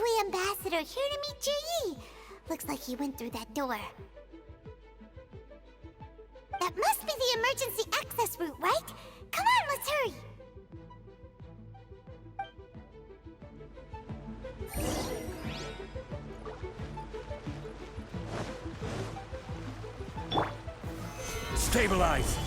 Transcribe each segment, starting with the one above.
Gateway Ambassador here to meet Ji. Looks like he went through that door. That must be the emergency access route, right? Come on, let's hurry! Stabilize!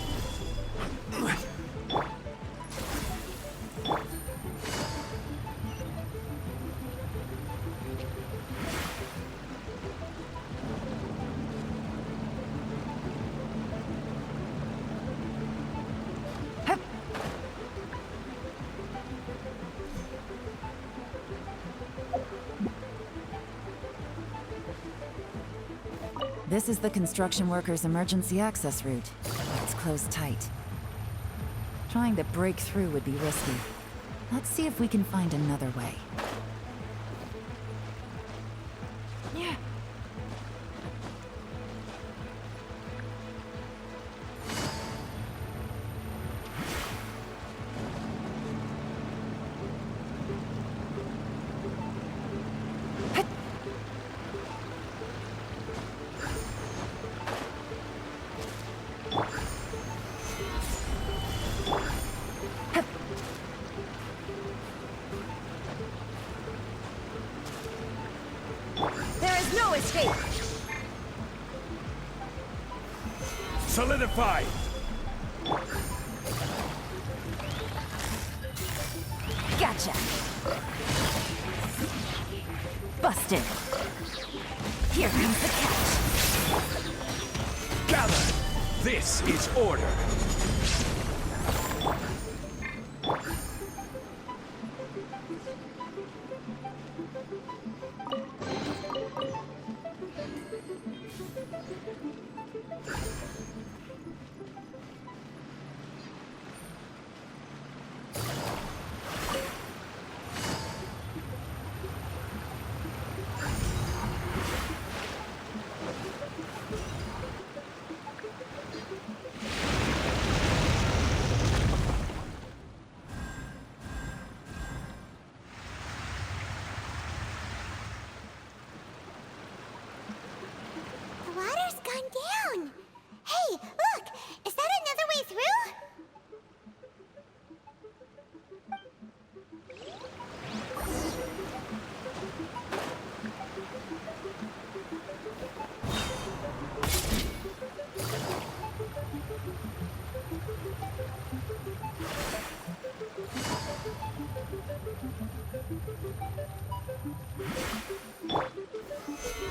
This is the construction workers' emergency access route. It's closed tight. Trying to break through would be risky. Let's see if we can find another way. Yeah. There is no escape! Solidify! Gotcha! Busted! Here comes the catch! Gather! This is order! The water's gone down! Hey, look! Is that another way through?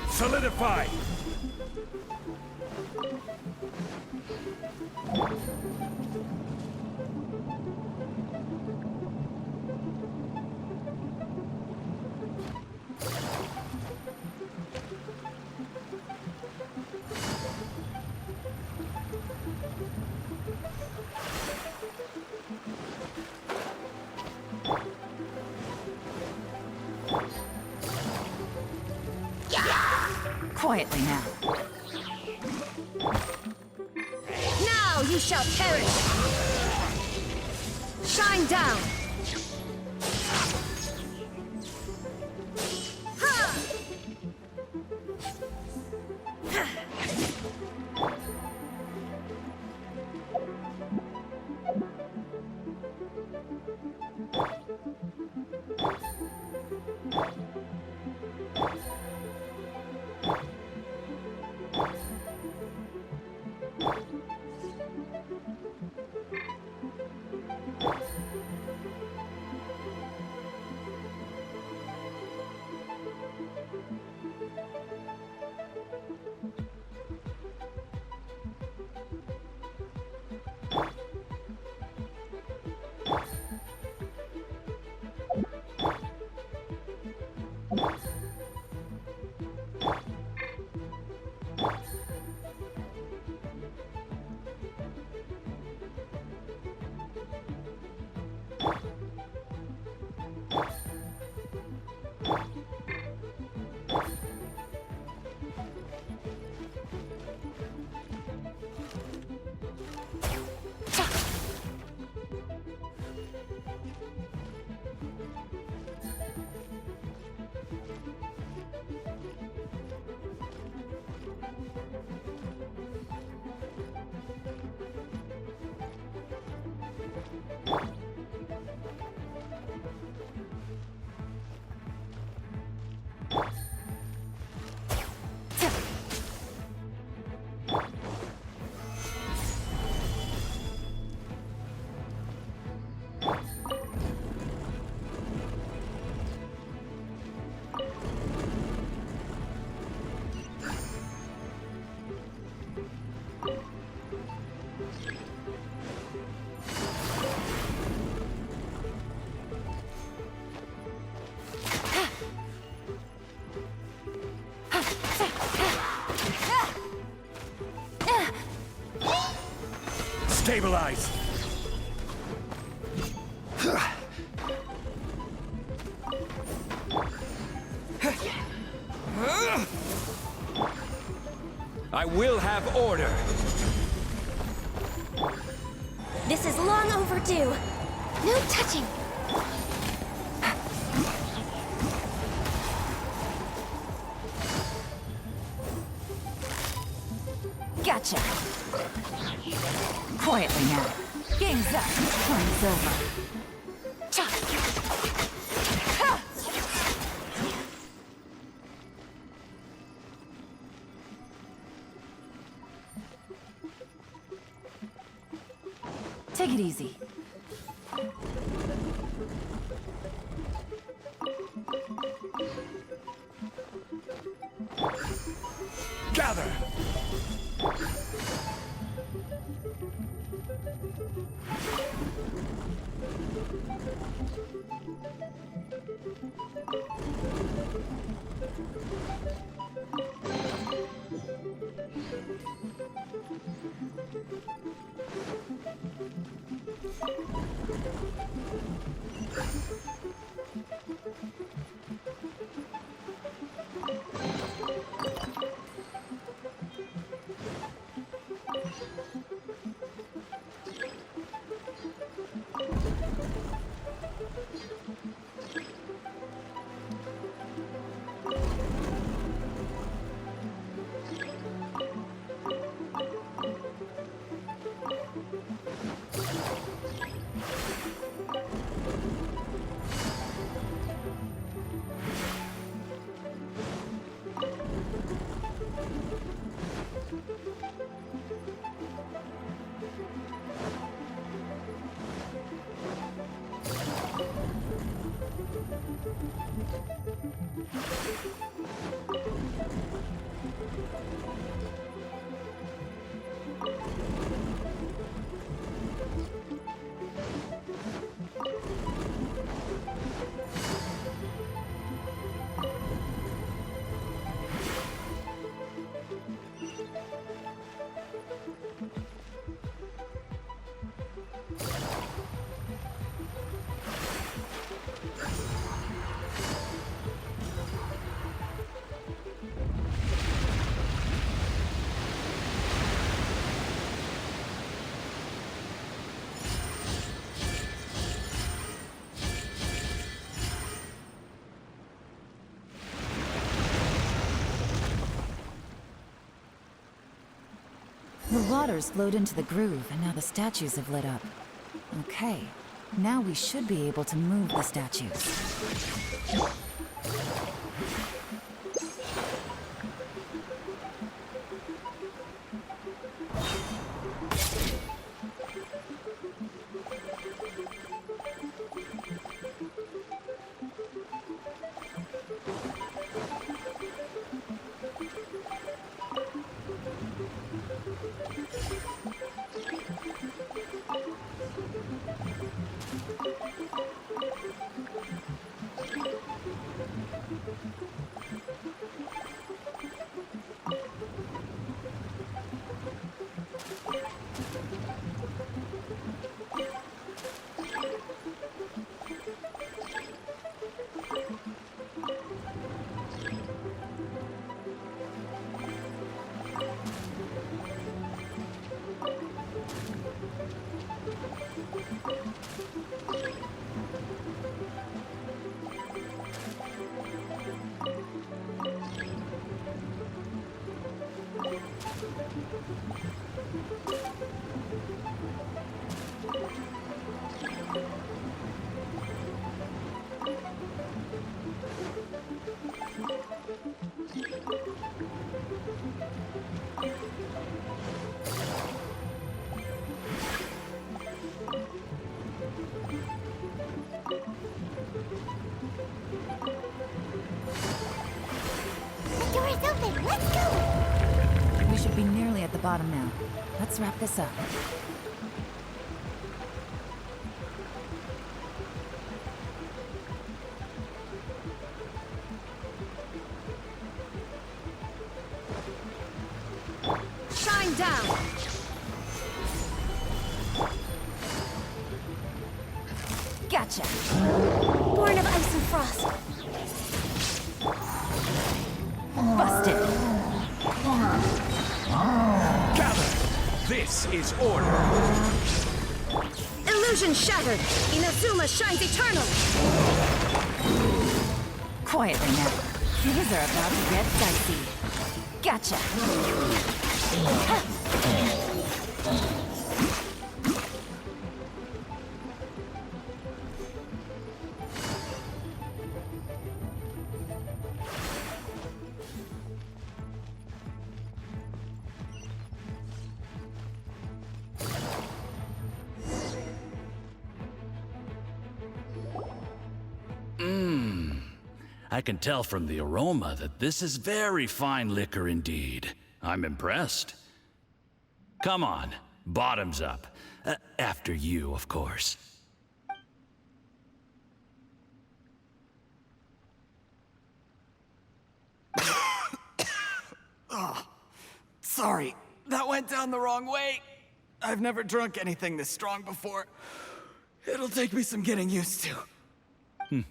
Solidify! Quietly now. Now you shall perish! Shine down! Ha! Stabilize! I will have order! This is long overdue. No touching. Gotcha! Quietly now. Game's up. Time's over. Cha! Ha! Take it easy. Gather! The water's flowed into the groove, and now the statues have lit up. Okay, now we should be able to move the statues. the bottom now. Let's wrap this up. Shine down! Gotcha! Born of ice and frost. Busted! Gather! This is order! Illusion shattered! Inazuma shines eternal! Quietly now. Things are about to get dicey. Gotcha! I can tell from the aroma that this is very fine liquor indeed. I'm impressed. Come on, bottoms up. After you, of course. Sorry, that went down the wrong way. I've never drunk anything this strong before. It'll take me some getting used to.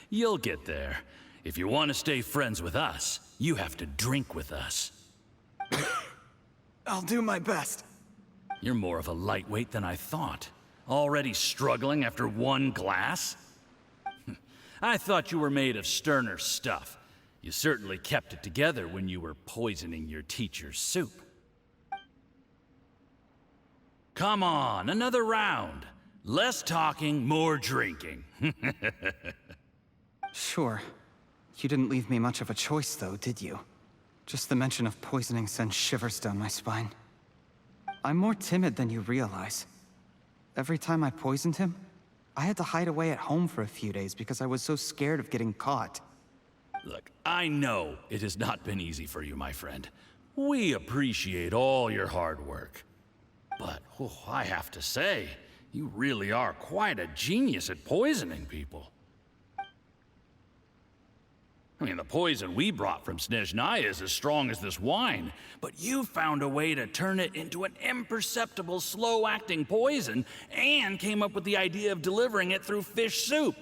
You'll get there. If you want to stay friends with us, you have to drink with us. I'll do my best. You're more of a lightweight than I thought. Already struggling after one glass? I thought you were made of sterner stuff. You certainly kept it together when you were poisoning your teacher's soup. Come on, another round. Less talking, more drinking. Sure. You didn't leave me much of a choice, though, did you? Just the mention of poisoning sends shivers down my spine. I'm more timid than you realize. Every time I poisoned him, I had to hide away at home for a few days because I was so scared of getting caught. Look, I know it has not been easy for you, my friend. We appreciate all your hard work. But, I have to say, you really are quite a genius at poisoning people. I mean, the poison we brought from Snezhnaya is as strong as this wine, but you found a way to turn it into an imperceptible, slow-acting poison, and came up with the idea of delivering it through fish soup.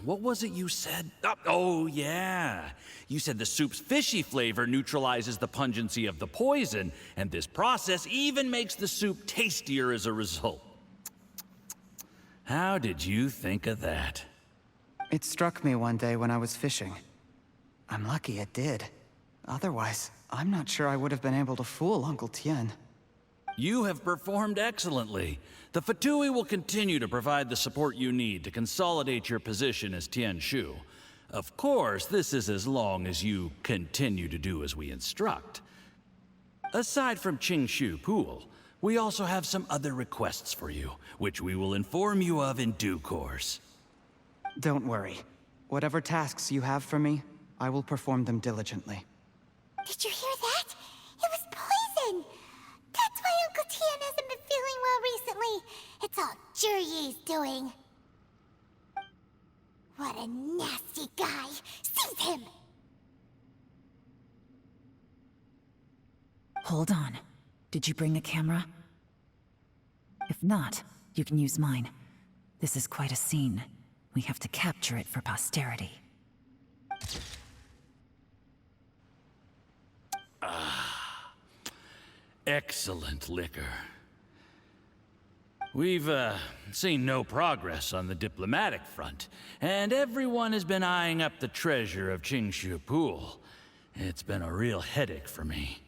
What was it you said? Oh, yeah. You said the soup's fishy flavor neutralizes the pungency of the poison, and this process even makes the soup tastier as a result. How did you think of that? It struck me one day when I was fishing. I'm lucky it did. Otherwise, I'm not sure I would have been able to fool Uncle Tien. You have performed excellently. The Fatui will continue to provide the support you need to consolidate your position as Tien Shu. Of course, this is as long as you continue to do as we instruct. Aside from Qingshu Pool, we also have some other requests for you, which we will inform you of in due course. Don't worry. Whatever tasks you have for me, I will perform them diligently. Did you hear that? It was poison! That's why Uncle Tien hasn't been feeling well recently. It's all Jurye's doing. What a nasty guy! Seize him! Hold on. Did you bring the camera? If not, you can use mine. This is quite a scene. We have to capture it for posterity. Excellent liquor. We've, seen no progress on the diplomatic front, and everyone has been eyeing up the treasure of Qingshu Pool. It's been a real headache for me.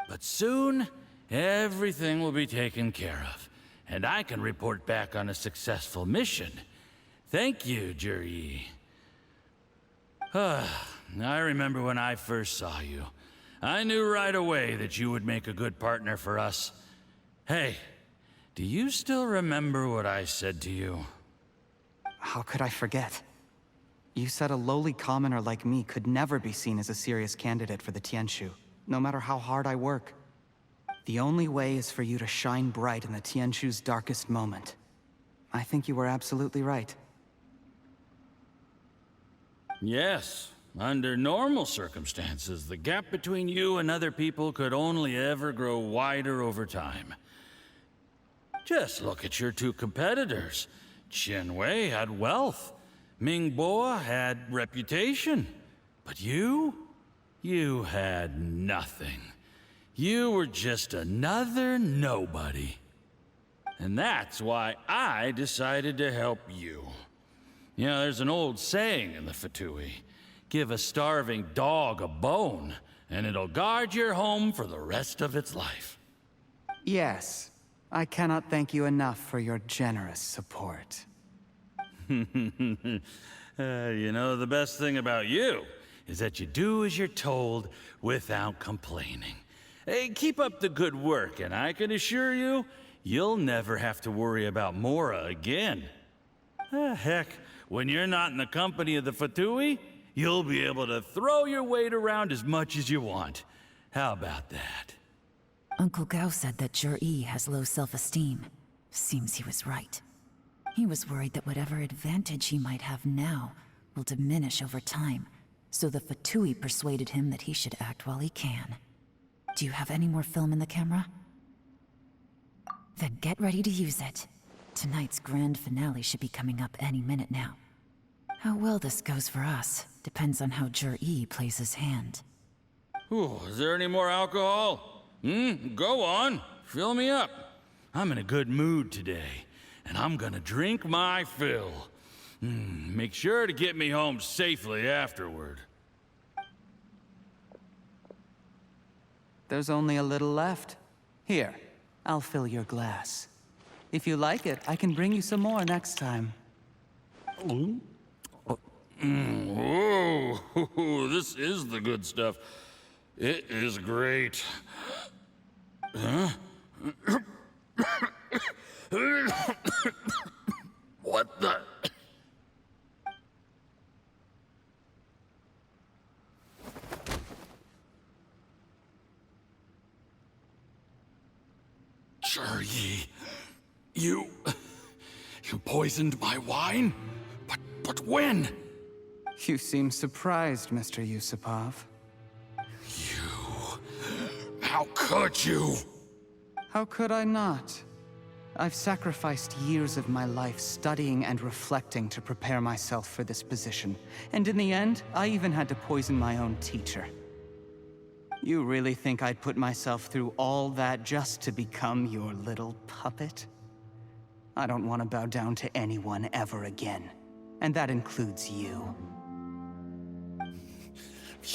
But soon, everything will be taken care of, and I can report back on a successful mission. Thank you, Jurye. I remember when I first saw you. I knew right away that you would make a good partner for us. Hey, do you still remember what I said to you? How could I forget? You said a lowly commoner like me could never be seen as a serious candidate for the Tianshu. no matter how hard I work. The only way is for you to shine bright in the Tianshu's darkest moment. I think you were absolutely right. Yes, under normal circumstances, the gap between you and other people could only ever grow wider over time. Just look at your two competitors. Chen Wei had wealth. Ming Boa had reputation. But you had nothing. You were just another nobody. And that's why I decided to help you. You know, there's an old saying in the Fatui. Give a starving dog a bone, and it'll guard your home for the rest of its life. Yes, I cannot thank you enough for your generous support. You know, the best thing about you is that you do as you're told without complaining. Hey, keep up the good work, and I can assure you, you'll never have to worry about Mora again. Heck, when you're not in the company of the Fatui, you'll be able to throw your weight around as much as you want. How about that? Uncle Gao said that Jur-E has low self-esteem. Seems he was right. He was worried that whatever advantage he might have now will diminish over time, so the Fatui persuaded him that he should act while he can. Do you have any more film in the camera? Then get ready to use it. Tonight's grand finale should be coming up any minute now. How well this goes for us depends on how Jur-E plays his hand. Ooh, is there any more alcohol? Go on. Fill me up. I'm in a good mood today, and I'm gonna drink my fill. Make sure to get me home safely afterward. There's only a little left. Here, I'll fill your glass. If you like it, I can bring you some more next time. Whoa, this is the good stuff. It is great. Huh? What the? Jur-E, you poisoned my wine? But when? You seem surprised, Mr. Yusupov. How could you? How could I not? I've sacrificed years of my life studying and reflecting to prepare myself for this position. And in the end, I even had to poison my own teacher. You really think I'd put myself through all that just to become your little puppet? I don't want to bow down to anyone ever again. And that includes you.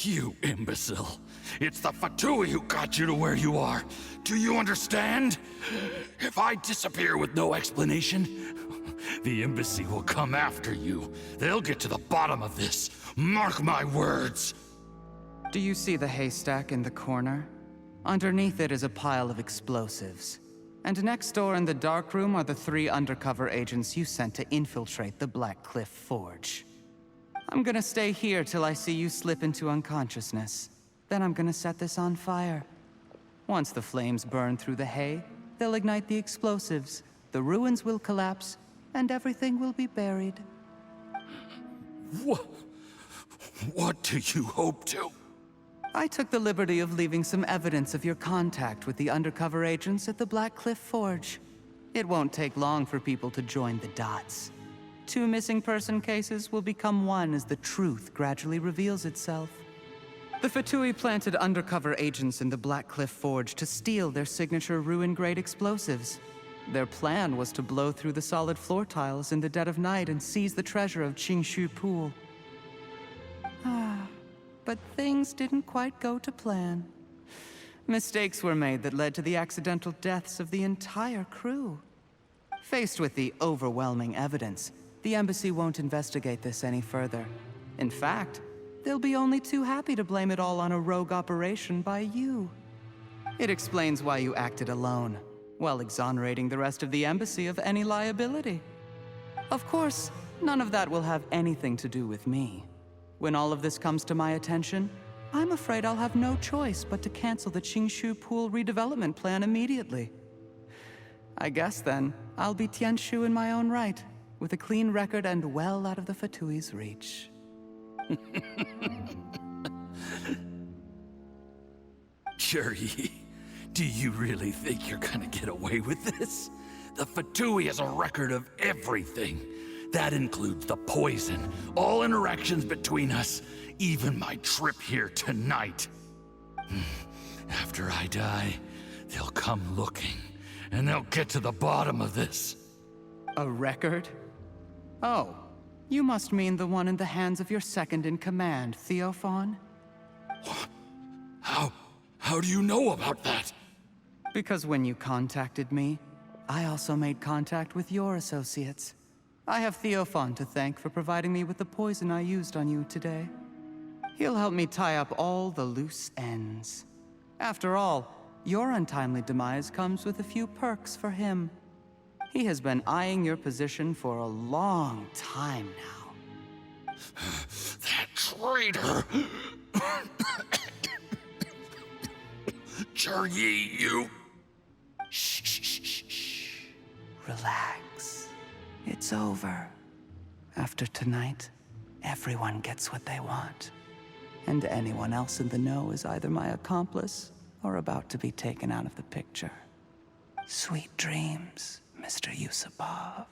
You imbecile. It's the Fatui who got you to where you are. Do you understand? If I disappear with no explanation, the embassy will come after you. They'll get to the bottom of this. Mark my words. Do you see the haystack in the corner? Underneath it is a pile of explosives. And next door in the dark room are the 3 undercover agents you sent to infiltrate the Black Cliff Forge. I'm gonna stay here till I see you slip into unconsciousness. Then I'm gonna set this on fire. Once the flames burn through the hay, they'll ignite the explosives, the ruins will collapse, and everything will be buried. What do you hope to? I took the liberty of leaving some evidence of your contact with the undercover agents at the Black Cliff Forge. It won't take long for people to join the dots. 2 missing person cases will become one as the truth gradually reveals itself. The Fatui planted undercover agents in the Black Cliff Forge to steal their signature ruin-grade explosives. Their plan was to blow through the solid floor tiles in the dead of night and seize the treasure of Qingshu Pool. But things didn't quite go to plan. Mistakes were made that led to the accidental deaths of the entire crew. Faced with the overwhelming evidence, the embassy won't investigate this any further. In fact, they'll be only too happy to blame it all on a rogue operation by you. It explains why you acted alone, while exonerating the rest of the embassy of any liability. Of course, none of that will have anything to do with me. When all of this comes to my attention, I'm afraid I'll have no choice but to cancel the Qingshu Pool redevelopment plan immediately. I guess then, I'll be Tianshu in my own right, with a clean record and well out of the Fatui's reach. Juri, do you really think you're gonna get away with this? The Fatui has a record of everything. That includes the poison, all interactions between us, even my trip here tonight. After I die, they'll come looking, and they'll get to the bottom of this. A record? Oh, you must mean the one in the hands of your second-in-command, Theophan? How do you know about that? Because when you contacted me, I also made contact with your associates. I have Theophan to thank for providing me with the poison I used on you today. He'll help me tie up all the loose ends. After all, your untimely demise comes with a few perks for him. He has been eyeing your position for a long time now. That traitor! Juri, you... Shh. Relax. It's over. After tonight, everyone gets what they want. And anyone else in the know is either my accomplice or about to be taken out of the picture. Sweet dreams, Mr. Yusupov.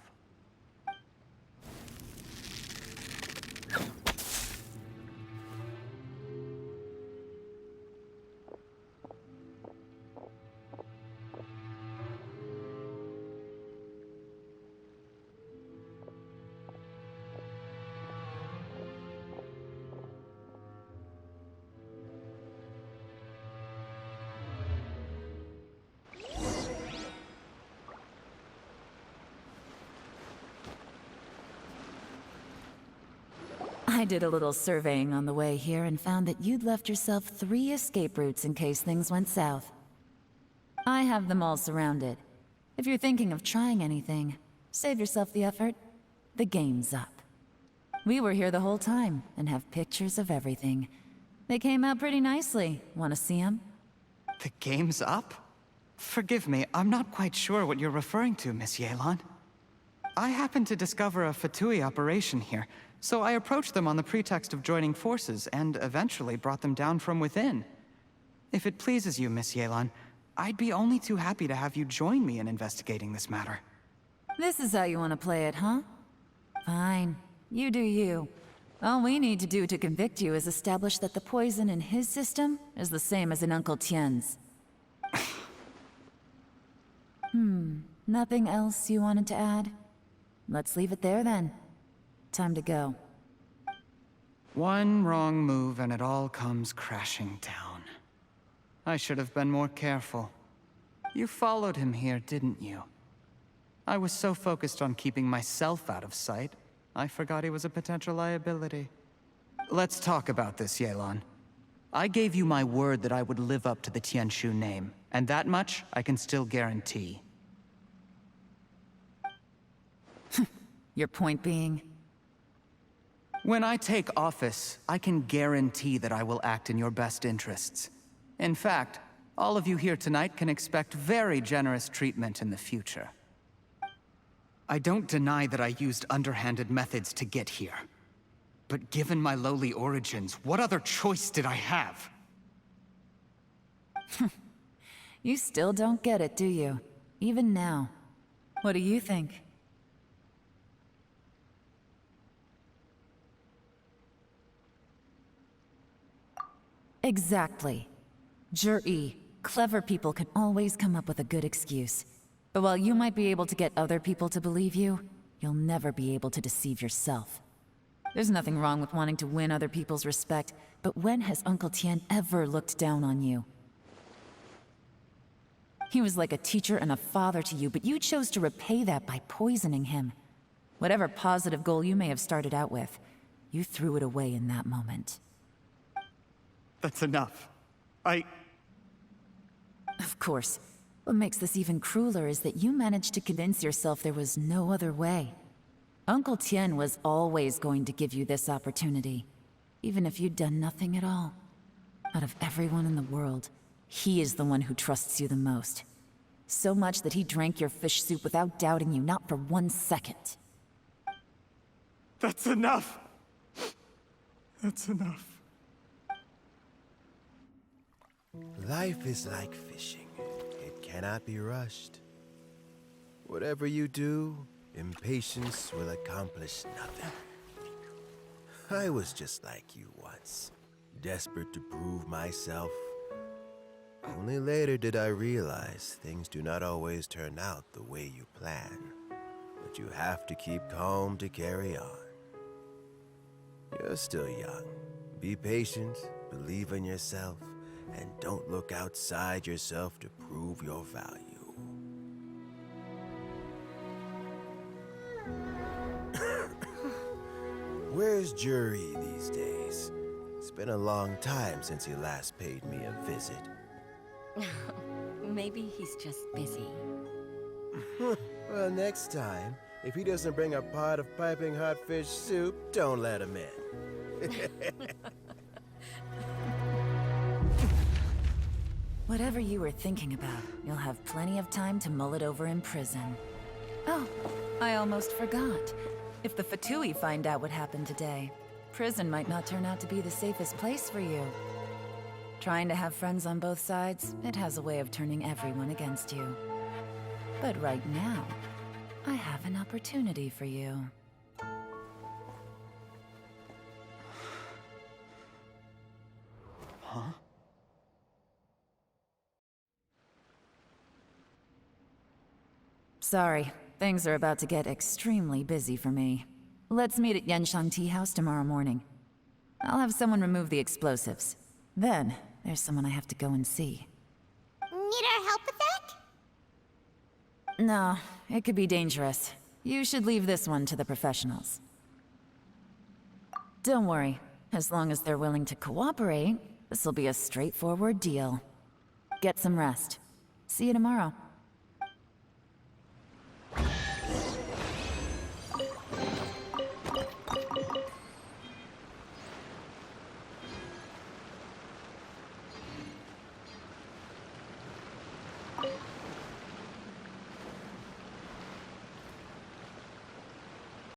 I did a little surveying on the way here and found that you'd left yourself 3 escape routes in case things went south. I have them all surrounded. If you're thinking of trying anything, save yourself the effort. The game's up. We were here the whole time and have pictures of everything. They came out pretty nicely. Want to see them? The game's up? Forgive me, I'm not quite sure what you're referring to, Miss Yelan. I happened to discover a Fatui operation here, so I approached them on the pretext of joining forces and eventually brought them down from within. If it pleases you, Miss Yelan, I'd be only too happy to have you join me in investigating this matter. This is how you want to play it, huh? Fine. You do you. All we need to do to convict you is establish that the poison in his system is the same as in Uncle Tien's. Nothing else you wanted to add? Let's leave it there then. Time to go. One wrong move and it all comes crashing down. I should have been more careful. You followed him here, didn't you? I was so focused on keeping myself out of sight, I forgot he was a potential liability. Let's talk about this, Yelan. I gave you my word that I would live up to the Tianshu name, and that much I can still guarantee. Your point being? When I take office, I can guarantee that I will act in your best interests. In fact, all of you here tonight can expect very generous treatment in the future. I don't deny that I used underhanded methods to get here. But given my lowly origins, what other choice did I have? You still don't get it, do you? Even now. What do you think? Exactly. Juri, clever people can always come up with a good excuse. But while you might be able to get other people to believe you, you'll never be able to deceive yourself. There's nothing wrong with wanting to win other people's respect, but when has Uncle Tien ever looked down on you? He was like a teacher and a father to you, but you chose to repay that by poisoning him. Whatever positive goal you may have started out with, you threw it away in that moment. That's enough. Of course. What makes this even crueler is that you managed to convince yourself there was no other way. Uncle Tien was always going to give you this opportunity, even if you'd done nothing at all. Out of everyone in the world, he is the one who trusts you the most. So much that he drank your fish soup without doubting you, not for 1 second. That's enough! That's enough. Life is like fishing. It cannot be rushed. Whatever you do, impatience will accomplish nothing. I was just like you once, desperate to prove myself. Only later did I realize things do not always turn out the way you plan. But you have to keep calm to carry on. You're still young. Be patient, believe in yourself, and don't look outside yourself to prove your value. Where's Jury these days? It's been a long time since he last paid me a visit. Maybe he's just busy. Well, next time, if he doesn't bring a pot of piping hot fish soup, don't let him in. Whatever you were thinking about, you'll have plenty of time to mull it over in prison. Oh, I almost forgot. If the Fatui find out what happened today, prison might not turn out to be the safest place for you. Trying to have friends on both sides, it has a way of turning everyone against you. But right now, I have an opportunity for you. Huh? Sorry, things are about to get extremely busy for me. Let's meet at Genshin Tea House tomorrow morning. I'll have someone remove the explosives. Then, there's someone I have to go and see. Need our help with that? No, it could be dangerous. You should leave this one to the professionals. Don't worry. As long as they're willing to cooperate, this'll be a straightforward deal. Get some rest. See you tomorrow.